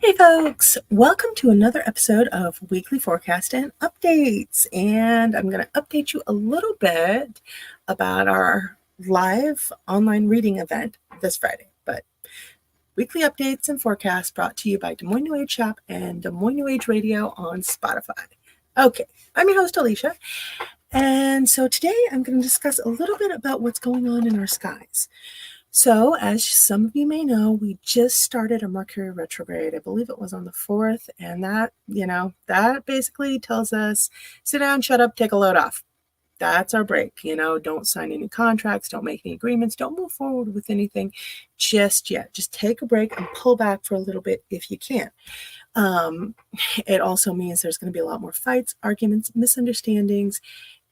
Hey folks, welcome to another episode of Weekly Forecast and Updates. And I'm going to update you a little bit about our live online reading event this Friday. But weekly updates and forecasts brought to you by Des Moines New Age Shop and Des Moines New Age Radio on Spotify. Okay, I'm your host Alicia. And so today I'm going to discuss a little bit about what's going on in our skies. So, as some of you may know, we just started a Mercury retrograde. I believe it was on the 4th, and that basically tells us, sit down, shut up, take a load off. That's our break. Don't sign any contracts, don't make any agreements, don't move forward with anything just yet. Just take a break and pull back for a little bit if you can. It also means there's going to be a lot more fights, arguments, misunderstandings,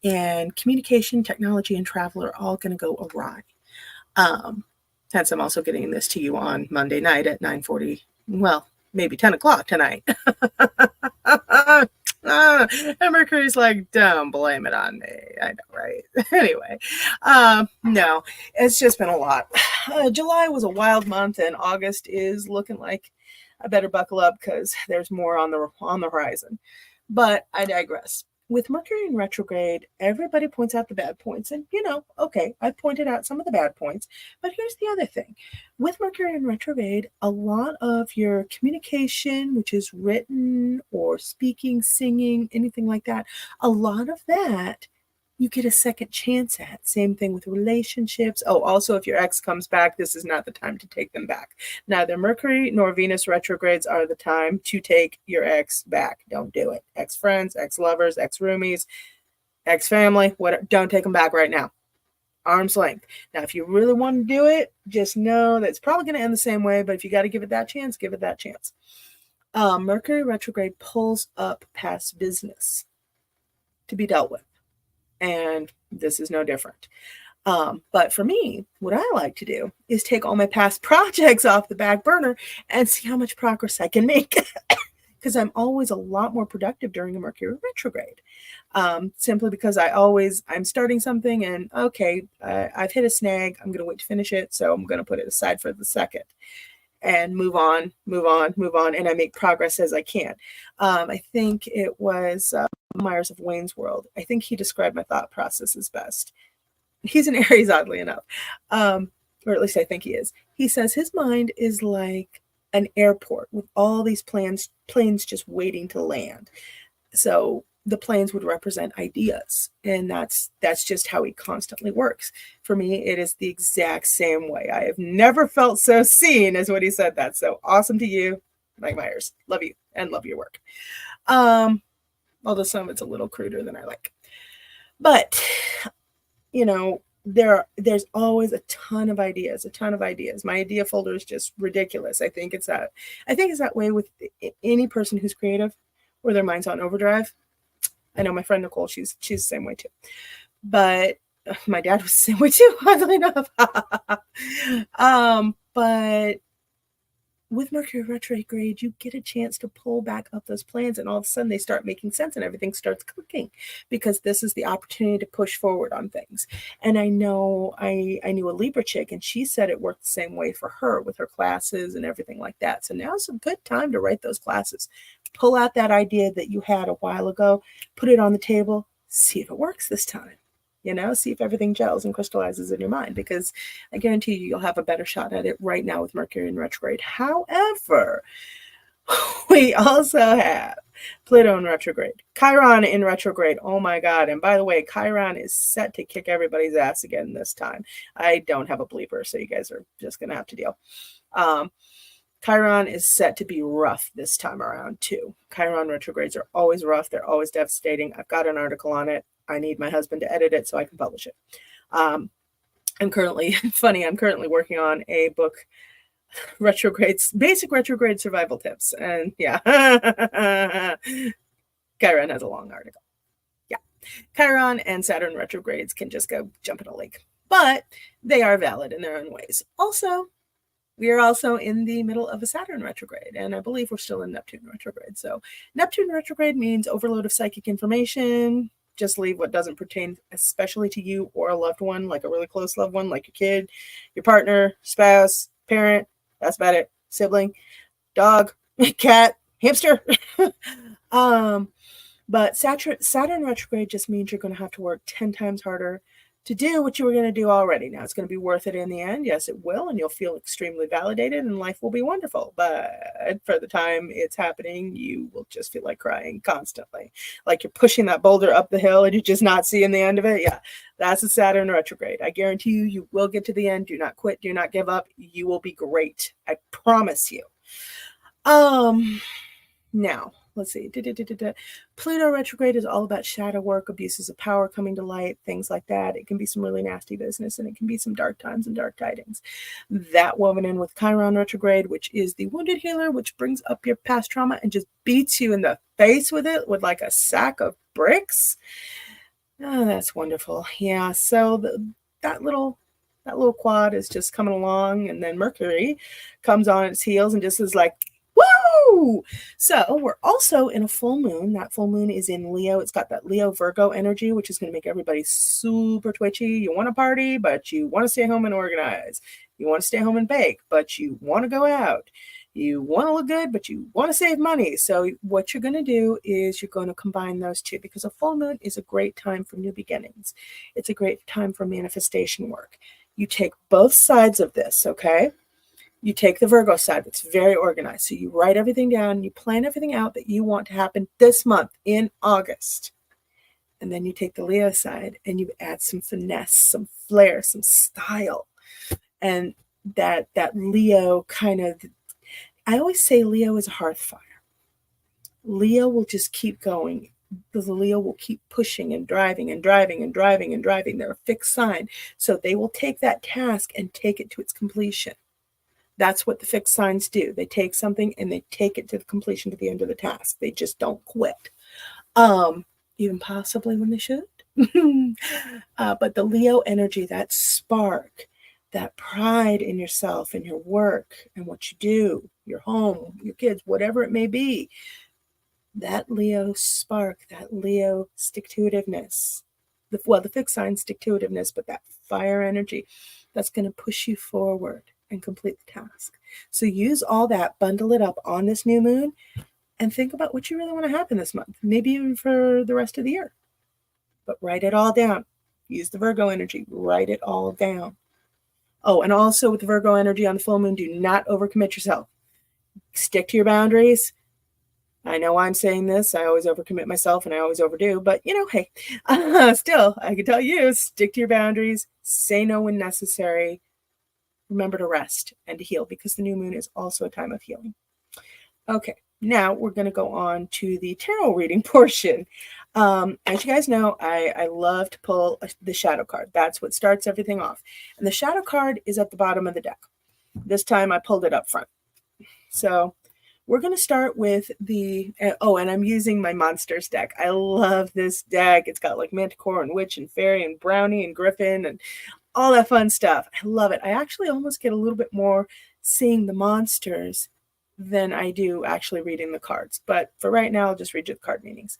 and communication, technology, and travel are all going to go awry. Hence, I'm also getting this to you on Monday night at 9:40, well, maybe 10 o'clock tonight. And Mercury's like, don't blame it on me. I know, right? Anyway, no, it's just been a lot. July was a wild month, and August is looking like I better buckle up because there's more on the horizon. But I digress. With Mercury in retrograde, everybody points out the bad points. And, okay, I pointed out some of the bad points. But here's the other thing. With Mercury in retrograde, a lot of your communication, which is written or speaking, singing, anything like that, a lot of that you get a second chance at. Same thing with relationships. Oh, also, if your ex comes back, this is not the time to take them back. Neither Mercury nor Venus retrogrades are the time to take your ex back. Don't do it. Ex-friends, ex-lovers, ex-roomies, ex-family, whatever. Don't take them back right now. Arm's length. Now, if you really want to do it, just know that it's probably going to end the same way, but if you got to give it that chance, give it that chance. Mercury retrograde pulls up past business to be dealt with. And this is no different. But for me, what I like to do is take all my past projects off the back burner and see how much progress I can make. Because I'm always a lot more productive during a Mercury retrograde. Simply because I'm starting something and okay, I've hit a snag. I'm going to wait to finish it. So I'm going to put it aside for the second and move on. And I make progress as I can. I think it was Myers of Wayne's World. I think he described my thought process as best. He's an Aries, oddly enough. Or at least I think he is. He says his mind is like an airport with all these planes just waiting to land. So the planes would represent ideas. And that's just how he constantly works. For me, it is the exact same way. I have never felt so seen as when he said that. So awesome to you, Mike Myers. Love you and love your work. Although some of it's a little cruder than I like. But, there's always a ton of ideas. My idea folder is just ridiculous. I think it's that way with any person who's creative or their mind's on overdrive. I know my friend Nicole, she's the same way too. But my dad was the same way too, oddly enough. But with Mercury retrograde, you get a chance to pull back up those plans, and all of a sudden they start making sense and everything starts clicking because this is the opportunity to push forward on things. And I know I knew a Libra chick, and she said it worked the same way for her with her classes and everything like that. So now's a good time to write those classes. Pull out that idea that you had a while ago, put it on the table, see if it works this time. See if everything gels and crystallizes in your mind, because I guarantee you'll have a better shot at it right now with Mercury in retrograde. However, we also have Pluto in retrograde, Chiron in retrograde. Oh my God. And by the way, Chiron is set to kick everybody's ass again this time. I don't have a bleeper, so you guys are just going to have to deal. Chiron is set to be rough this time around too. Chiron retrogrades are always rough. They're always devastating. I've got an article on it. I need my husband to edit it so I can publish it. I'm currently working on a book, basic retrograde survival tips. And yeah, Chiron has a long article. Yeah, Chiron and Saturn retrogrades can just go jump in a lake, but they are valid in their own ways. Also, we are also in the middle of a Saturn retrograde, and I believe we're still in Neptune retrograde. So Neptune retrograde means overload of psychic information. Just leave what doesn't pertain especially to you or a loved one, like a really close loved one, like your kid, your partner, spouse, parent. That's about it. Sibling, dog, cat, hamster. um, but Saturn retrograde just means you're going to have to work 10 times harder to do what you were going to do already. Now, it's going to be worth it in the end. Yes, it will. And you'll feel extremely validated and life will be wonderful. But for the time it's happening, you will just feel like crying constantly. Like you're pushing that boulder up the hill and you're just not seeing the end of it. Yeah, that's a Saturn retrograde. I guarantee you, you will get to the end. Do not quit. Do not give up. You will be great. I promise you. Now, let's see. Pluto retrograde is all about shadow work, abuses of power coming to light, things like that. It can be some really nasty business and it can be some dark times and dark tidings. That woven in with Chiron retrograde, which is the wounded healer, which brings up your past trauma and just beats you in the face with it with like a sack of bricks. Oh, that's wonderful. Yeah, so that little quad is just coming along, and then Mercury comes on its heels and just is like, woo! So we're also in a full moon. That full moon is in Leo. It's got that Leo Virgo energy, which is going to make everybody super twitchy. You want to party, but you want to stay home and organize. You want to stay home and bake, but you want to go out. You want to look good, but you want to save money. So what you're going to do is you're going to combine those two, because a full moon is a great time for new beginnings. It's a great time for manifestation work. You take both sides of this, okay? You take the Virgo side, that's very organized. So you write everything down, you plan everything out that you want to happen this month in August. And then you take the Leo side and you add some finesse, some flair, some style. And that Leo kind of, I always say Leo is a hearth fire. Leo will just keep going. The Leo will keep pushing and driving and driving and driving and driving. They're a fixed sign. So they will take that task and take it to its completion. That's what the fixed signs do. They take something and they take it to the completion, to the end of the task. They just don't quit. Even possibly when they should. But the Leo energy, that spark, that pride in yourself and your work and what you do, your home, your kids, whatever it may be, that Leo spark, that Leo stick-to-itiveness, the fixed sign stick-to-itiveness, but that fire energy, that's going to push you forward and complete the task. So use all that, bundle it up on this new moon, and think about what you really want to happen this month, maybe even for the rest of the year. But write it all down. Use the Virgo energy. Write it all down. Oh, and also with the Virgo energy on the full moon, do not overcommit yourself. Stick to your boundaries. I know I'm saying this. I always overcommit myself and I always overdo, but hey, still, I can tell you, stick to your boundaries. Say no when necessary. Remember to rest and to heal, because the new moon is also a time of healing. Okay, now we're going to go on to the tarot reading portion. As you guys know, I love to pull the shadow card. That's what starts everything off. And the shadow card is at the bottom of the deck. This time I pulled it up front. So we're going to start with and I'm using my monsters deck. I love this deck. It's got like Manticore and Witch and Fairy and Brownie and Griffin and all that fun stuff. I love it. I actually almost get a little bit more seeing the monsters than I do actually reading the cards. But for right now, I'll just read you the card meanings.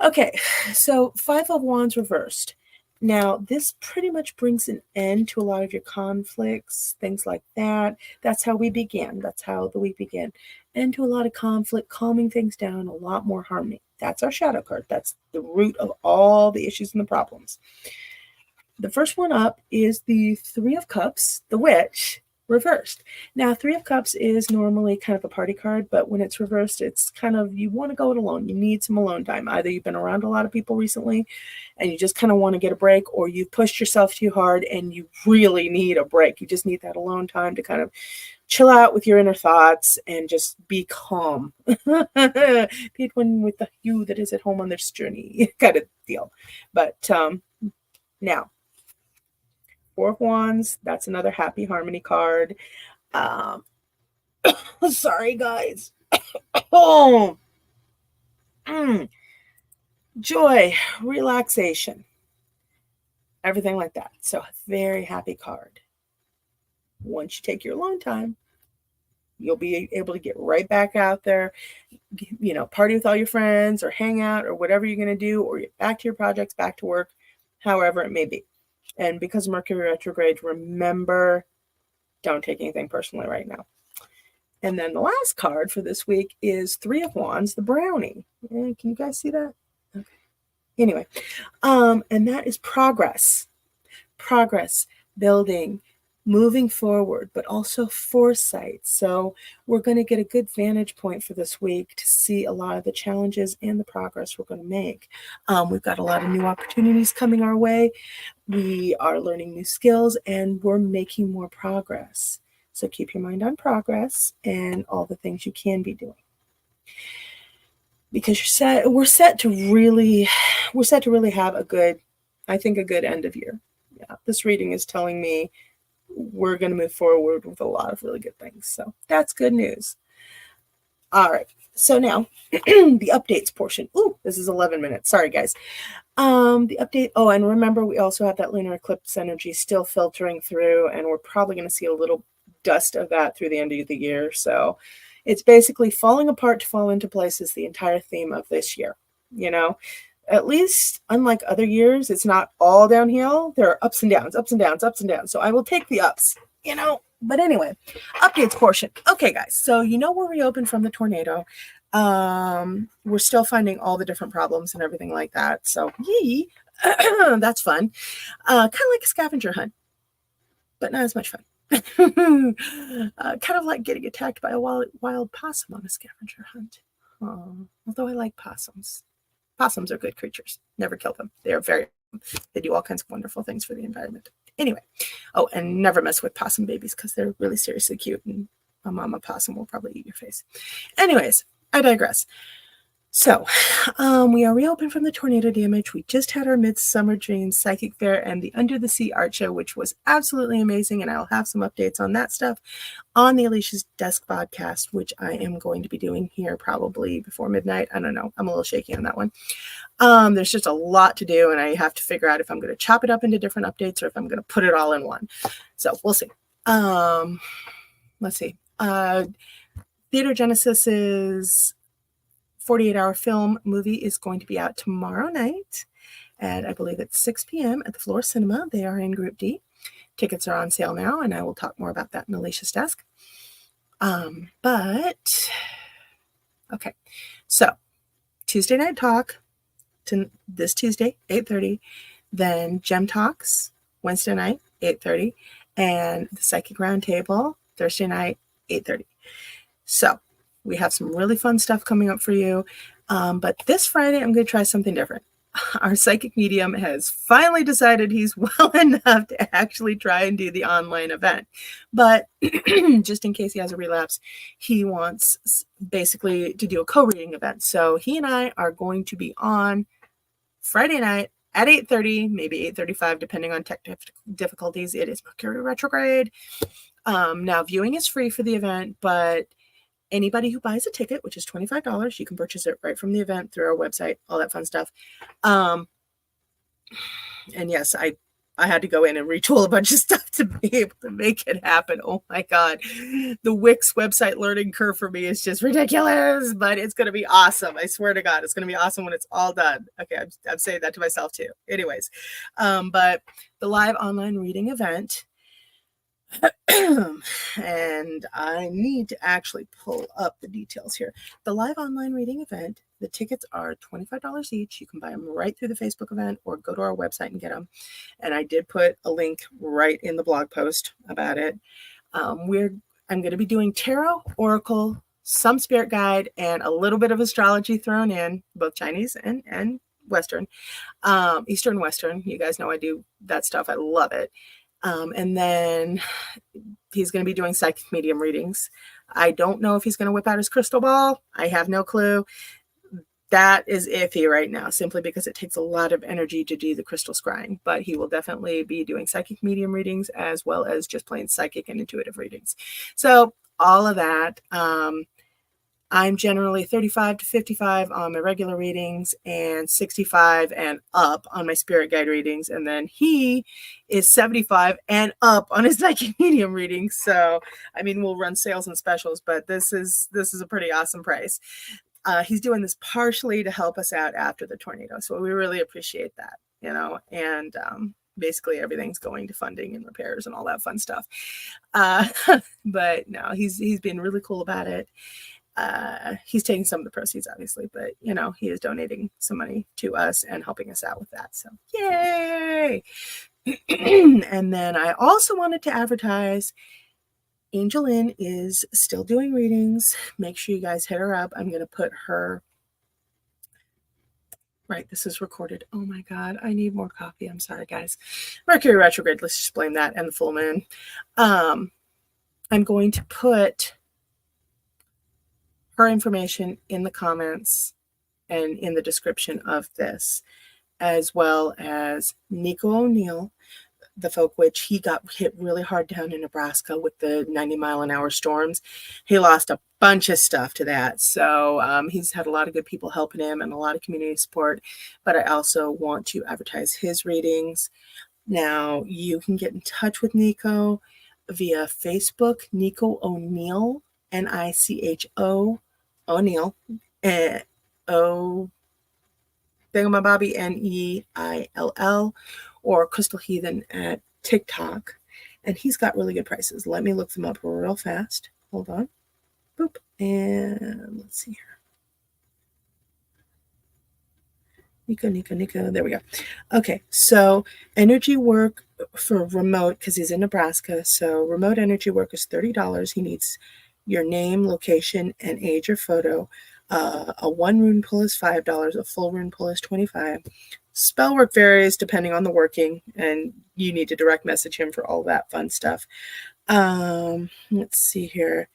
Okay, so Five of Wands reversed. Now, this pretty much brings an end to a lot of your conflicts, things like that. That's how we began. That's how the week began. End to a lot of conflict, calming things down, a lot more harmony. That's our shadow card. That's the root of all the issues and the problems. The first one up is the Three of Cups, the Witch, reversed. Now, Three of Cups is normally kind of a party card, but when it's reversed, it's kind of, you want to go it alone. You need some alone time. Either you've been around a lot of people recently and you just kind of want to get a break, or you've pushed yourself too hard and you really need a break. You just need that alone time to kind of chill out with your inner thoughts and just be calm. Be it one with the you that is at home on this journey kind of deal. But now, Four of Wands, that's another happy harmony card. Sorry, guys. Joy, relaxation, everything like that. So a very happy card. Once you take your alone time, you'll be able to get right back out there, party with all your friends or hang out or whatever you're going to do, or get back to your projects, back to work, however it may be. And because of Mercury retrograde, remember, don't take anything personally right now. And then the last card for this week is Three of Wands, the brownie. Can you guys see that? Okay. Anyway, and that is progress, building, moving forward, but also foresight. So we're going to get a good vantage point for this week to see a lot of the challenges and the progress we're going to make. We've got a lot of new opportunities coming our way. We are learning new skills and we're making more progress. So keep your mind on progress and all the things you can be doing. Because we're set to really have a good end of year. Yeah, this reading is telling me we're going to move forward with a lot of really good things. So that's good news. All right. So now the updates portion. Ooh, this is 11 minutes. Sorry, guys. The update. Oh, and remember, we also have that lunar eclipse energy still filtering through, and we're probably going to see a little dust of that through the end of the year. So it's basically falling apart to fall into place is the entire theme of this year. You know, at least unlike other years, it's not all downhill. There are ups and downs, ups and downs, ups and downs. So I will take the ups, you know. But anyway, updates portion. Okay, guys. So we're reopened from the tornado. We're still finding all the different problems and everything like that. So yee, that's fun. Kind of like a scavenger hunt, but not as much fun. Kind of like getting attacked by a wild possum on a scavenger hunt. Although I like possums. Possums are good creatures. Never kill them. They do all kinds of wonderful things for the environment. Anyway, and never mess with possum babies because they're really seriously cute, and a mama possum will probably eat your face. Anyways, I digress. So, we are reopened from the tornado damage. We just had our Midsummer Dreams Psychic Fair and the Under the Sea Art Show, which was absolutely amazing, and I'll have some updates on that stuff on the Alicia's Desk podcast, which I am going to be doing here probably before midnight. I don't know. I'm a little shaky on that one. There's just a lot to do, and I have to figure out if I'm going to chop it up into different updates or if I'm going to put it all in one. So we'll see. Let's see. Theater Genesis's 48-hour film movie is going to be out tomorrow night at, I believe it's 6 p.m. at the Floor Cinema. They are in Group D. Tickets are on sale now, and I will talk more about that in Alicia's Desk. Okay. So, Tuesday Night Talk, this Tuesday, 8:30. Then Gem Talks, Wednesday night, 8:30. And the Psychic Roundtable, Thursday night, 8:30. So, we have some really fun stuff coming up for you. But this Friday, I'm going to try something different. Our psychic medium has finally decided he's well enough to actually try and do the online event. But just in case he has a relapse, he wants basically to do a co-reading event. So he and I are going to be on Friday night at 8:30, maybe 8:35, depending on tech difficulties. It is Mercury retrograde. Now, viewing is free for the event, but anybody who buys a ticket, which is $25, you can purchase it right from the event through our website, all that fun stuff. And yes, I had to go in and retool a bunch of stuff to be able to make it happen. Oh my God. The Wix website learning curve for me is just ridiculous, but it's going to be awesome. I swear to God, it's going to be awesome when it's all done. Okay. I'm saying that to myself too. Anyways, but the live online reading event, and I need to actually pull up the details here. The live online reading event, the tickets are $25 each. You can buy them right through the Facebook event or go to our website and get them. And I did put a link right in the blog post about it. I'm going to be doing tarot, oracle, some spirit guide, and a little bit of astrology thrown in, both Chinese and Western, Eastern, Western. You guys know I do that stuff. I love it. And then he's going to be doing psychic medium readings. I don't know if he's going to whip out his crystal ball. I have no clue. That is iffy right now, simply because it takes a lot of energy to do the crystal scrying. But he will definitely be doing psychic medium readings as well as just plain psychic and intuitive readings. So all of that. I'm generally 35 to 55 on my regular readings and 65 and up on my spirit guide readings. And then he is 75 and up on his psychic medium readings. So, I mean, we'll run sales and specials, but this is a pretty awesome price. He's doing this partially to help us out after the tornado. So we really appreciate that, and basically everything's going to funding and repairs and all that fun stuff. But no, he's been really cool about it. He's taking some of the proceeds, obviously, but he is donating some money to us and helping us out with that. So yay! And then I also wanted to advertise Angel Lynn is still doing readings. Make sure you guys hit her up. I'm going to put her. Right, this is recorded. Oh my God, I need more coffee. I'm sorry, guys. Mercury retrograde, let's just blame that, and the full moon. I'm going to put her information in the comments and in the description of this, as well as Nico O'Neill, the folk witch. He got hit really hard down in Nebraska with the 90-mile-an-hour storms. He lost a bunch of stuff to that. So he's had a lot of good people helping him and a lot of community support. But I also want to advertise his readings. Now, you can get in touch with Nico via Facebook, Nico O'Neill, Nicho O'Neill, O Thingamabobby, Neill, or Crystal Heathen at TikTok. And he's got really good prices. Let me look them up real fast. Hold on. Boop. And let's see here. Nico. There we go. Okay, so energy work for remote, because he's in Nebraska. So remote energy work is $30. He needs your name, location, and age or photo. A one rune pull is $5. A full rune pull is $25. Spell work varies depending on the working, and you need to direct message him for all that fun stuff. Let's see here.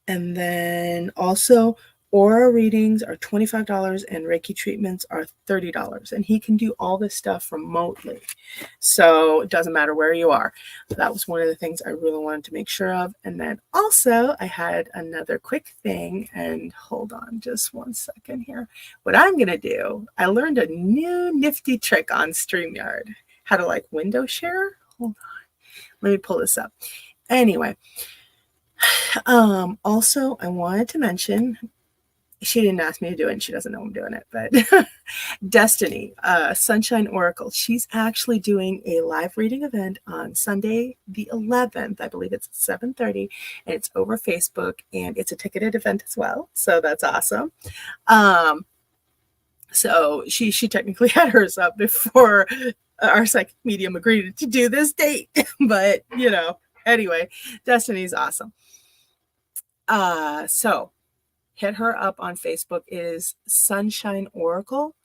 And then also aura readings are $25 and Reiki treatments are $30. And he can do all this stuff remotely. So it doesn't matter where you are. That was one of the things I really wanted to make sure of. And then also I had another quick thing, and hold on just one second here. What I'm going to do, I learned a new nifty trick on StreamYard. How to window share. Hold on. Let me pull this up. Anyway. Also, I wanted to mention, she didn't ask me to do it and she doesn't know I'm doing it, but Destiny, Sunshine Oracle, she's actually doing a live reading event on Sunday the 11th. I believe it's at 7:30, and it's over Facebook, and it's a ticketed event as well. So that's awesome. So she technically had hers up before our psychic medium agreed to do this date, but anyway, Destiny's awesome. So hit her up on Facebook. It is Sunshine Oracle,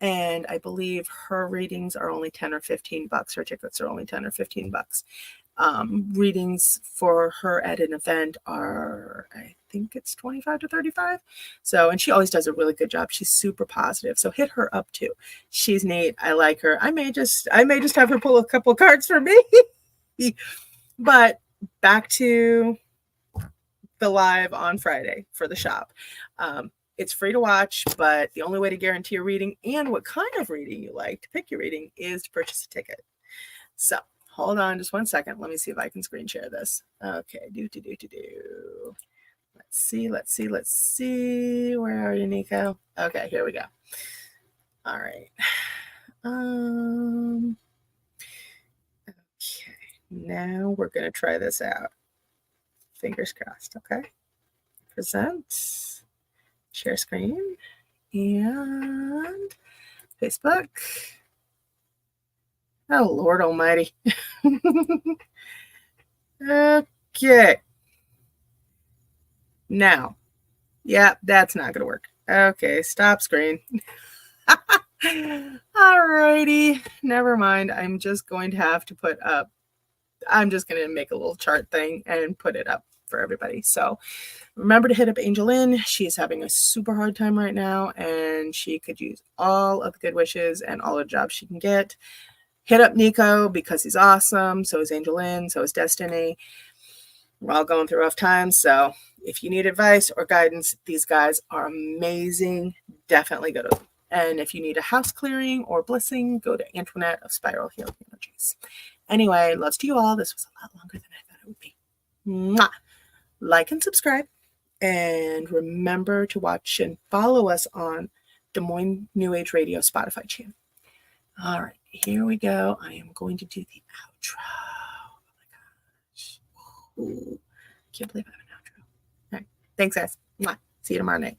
and I believe her readings are only $10 or $15. Her tickets are only $10 or $15. Readings for her at an event are, I think it's $25 to $35. So, and she always does a really good job. She's super positive. So hit her up too. She's neat. I like her. I may just have her pull a couple cards for me. But back to the live on Friday for the shop. It's free to watch, but the only way to guarantee a reading and what kind of reading you like to pick your reading is to purchase a ticket. So hold on just one second. Let me see if I can screen share this. Okay, do. Let's see. Where are you, Nico? Okay, here we go. All right. Okay, now we're going to try this out. Fingers crossed. Okay. Present. Share screen. And Facebook. Oh, Lord almighty. Okay. Now. Yeah, that's not going to work. Okay, stop screen. Alrighty. Never mind. I'm just going to have to put up. I'm just going to make a little chart thing and put it up for everybody. So remember to hit up Angel Lynn. She's having a super hard time right now, and she could use all of the good wishes and all the jobs she can get. Hit up Nico because he's awesome. So is Angel Lynn. So is Destiny. We're all going through rough times. So if you need advice or guidance, these guys are amazing. Definitely go to them. And if you need a house clearing or blessing, go to Antoinette of Spiral Healing Energies. Anyway, loves to you all. This was a lot longer than I thought it would be. Mwah. Like and subscribe. And remember to watch and follow us on Des Moines New Age Radio Spotify channel. All right. here we go. I am going to do the outro. Oh my gosh. Ooh, can't believe I have an outro. All right. Thanks, guys. Mwah. See you tomorrow night.